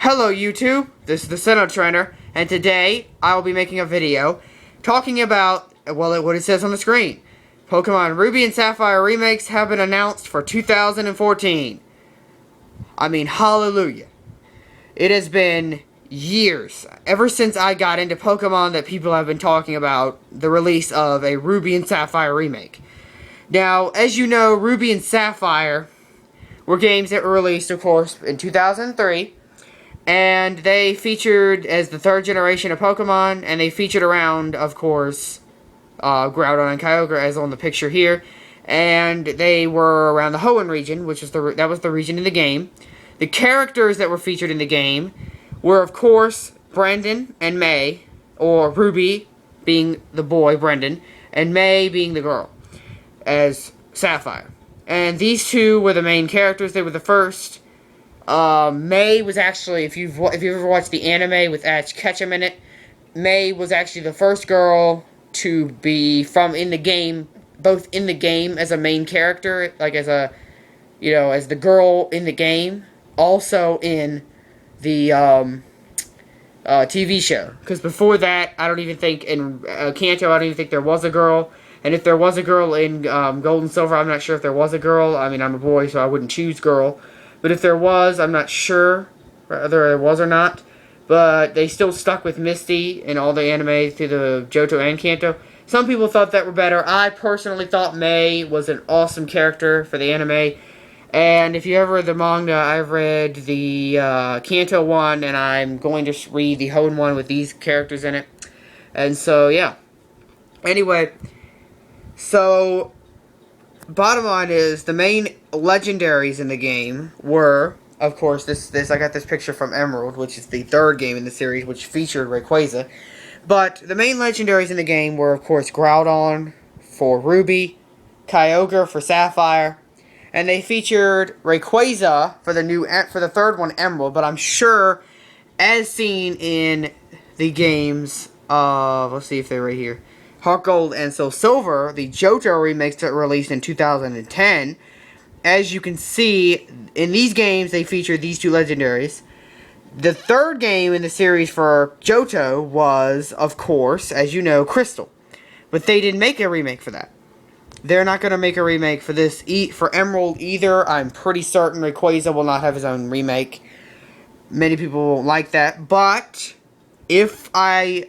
Hello YouTube, this is the Sinnoh Trainer, and today I will be making a video talking about, well, what it says on the screen. Pokemon Ruby and Sapphire remakes have been announced for 2014. I mean, hallelujah. It has been years, ever since I got into Pokemon, that people have been talking about the release of a Ruby and Sapphire remake. Now, as you know, Ruby and Sapphire were games that were released, of course, in 2003. And they featured as the third generation of Pokemon, and they featured around, of course, Groudon and Kyogre, as on the picture here. And they were around the Hoenn region, which was that was the region in the game. The characters that were featured in the game were, of course, Brendan and May, or Ruby being the boy, Brendan, and May being the girl, as Sapphire. And these two were the main characters. They were the first. May was actually, if you've ever watched the anime with Ash Ketchum in it, May was actually the first girl to be from in the game, both in the game as a main character, like as a, as the girl in the game, also in the TV show. Because before that, I don't even think in Kanto, I don't even think there was a girl. And if there was a girl in Gold and Silver, I'm not sure if there was a girl. I mean, I'm a boy, so I wouldn't choose girl. But if there was, I'm not sure whether there was or not. But they still stuck with Misty in all the anime through the Johto and Kanto. Some people thought that were better. I personally thought May was an awesome character for the anime. And if you ever read the manga, I've read the Kanto one, and I'm going to read the Hoenn one with these characters in it. And so, yeah. Anyway, so bottom line is, the main legendaries in the game were, of course, I got this picture from Emerald, which is the third game in the series, which featured Rayquaza. But the main legendaries in the game were, of course, Groudon for Ruby, Kyogre for Sapphire, and they featured Rayquaza for the third one, Emerald. But I'm sure, as seen in the games of, let's see if they're right here, Heart Gold and Soul Silver, the Johto remakes that were released in 2010. As you can see, in these games, they featured these two legendaries. The third game in the series for Johto was, of course, as you know, Crystal. But they didn't make a remake for that. They're not going to make a remake for this for Emerald either. I'm pretty certain Rayquaza will not have his own remake. Many people won't like that. But if I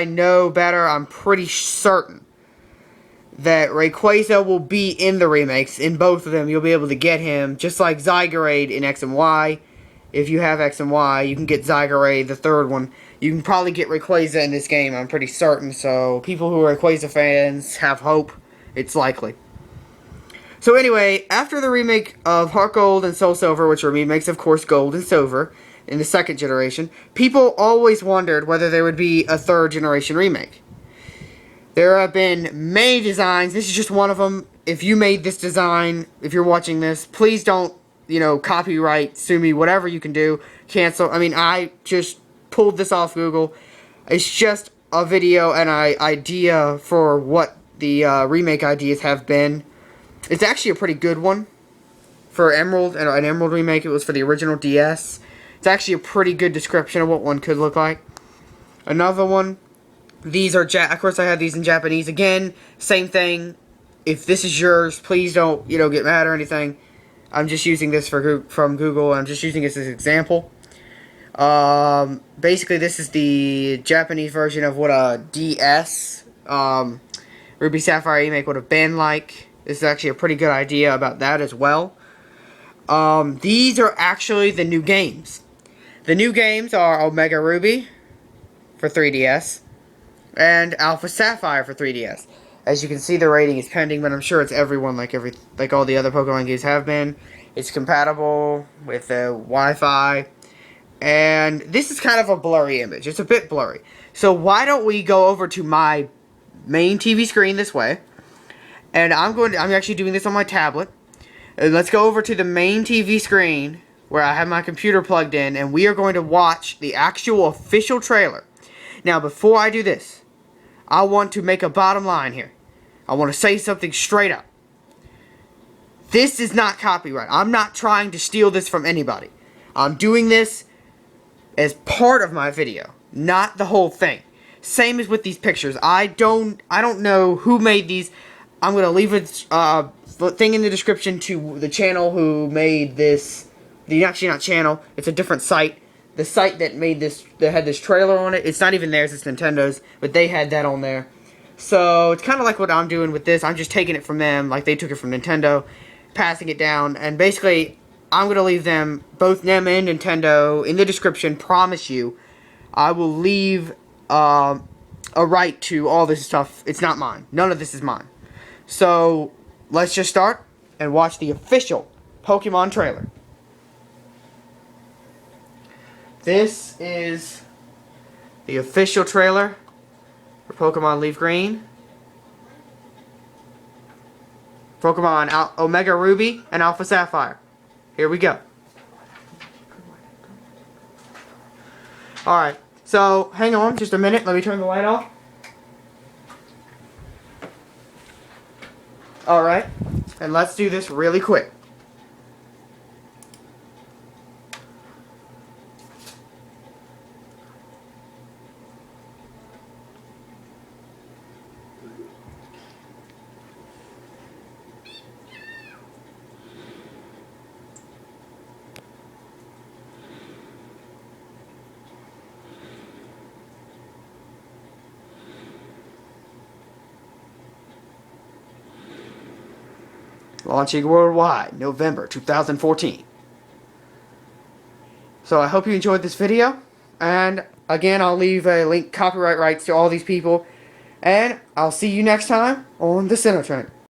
know better, I'm pretty certain that Rayquaza will be in the remakes. In both of them, you'll be able to get him, just like Zygarde in X and Y. If you have X and Y, you can get Zygarde, the third one. You can probably get Rayquaza in this game, I'm pretty certain. So, people who are Rayquaza fans have hope. It's likely. So anyway, after the remake of Heart Gold and Soul Silver, which are remakes, of course, Gold and Silver, in the second generation, people always wondered whether there would be a third generation remake. There have been many designs. This is just one of them. If you made this design, if you're watching this, please don't, copyright, sue me, whatever you can do, cancel. I mean, I just pulled this off Google. It's just a video and an idea for what the remake ideas have been. It's actually a pretty good one for Emerald, and an Emerald remake. It was for the original DS. It's actually a pretty good description of what one could look like. Another one, these are, of course I have these in Japanese. Again, same thing. If this is yours, please don't, get mad or anything. I'm just using this from Google. I'm just using this as an example. Basically, this is the Japanese version of what a DS Ruby Sapphire remake would have been like. This is actually a pretty good idea about that as well. These are actually the new games. The new games are OmegaRuby for 3DS and AlphaSapphire for 3DS. As you can see, the rating is pending, but I'm sure it's everyone like all the other Pokemon games have been. It's compatible with the Wi-Fi, and this is kind of a blurry image. It's a bit blurry. So why don't we go over to my main TV screen this way, and I'm actually doing this on my tablet. And let's go over to the main TV screen where I have my computer plugged in, and we are going to watch the actual official trailer. Now, before I do this, I want to make a bottom line here. I want to say something straight up. This is not copyright. I'm not trying to steal this from anybody. I'm doing this as part of my video, not the whole thing. Same as with these pictures. I don't know who made these. I'm gonna leave a thing in the description to the channel who made this. Actually, not channel. It's a different site. The site that made this, that had this trailer on it. It's not even theirs. It's Nintendo's, but they had that on there. So it's kind of like what I'm doing with this. I'm just taking it from them, like they took it from Nintendo, passing it down, and basically I'm gonna leave them, both them and Nintendo, in the description. Promise you, I will leave a right to all this stuff. It's not mine. None of this is mine. So let's just start and watch the official Pokemon trailer. This is the official trailer for Pokemon Leaf Green, Pokemon OmegaRuby and AlphaSapphire. Here we go. Alright, so hang on just a minute. Let me turn the light off. Alright, and let's do this really quick. Launching worldwide, November 2014. So I hope you enjoyed this video. And again, I'll leave a link, copyright rights to all these people. And I'll see you next time on the Center Train.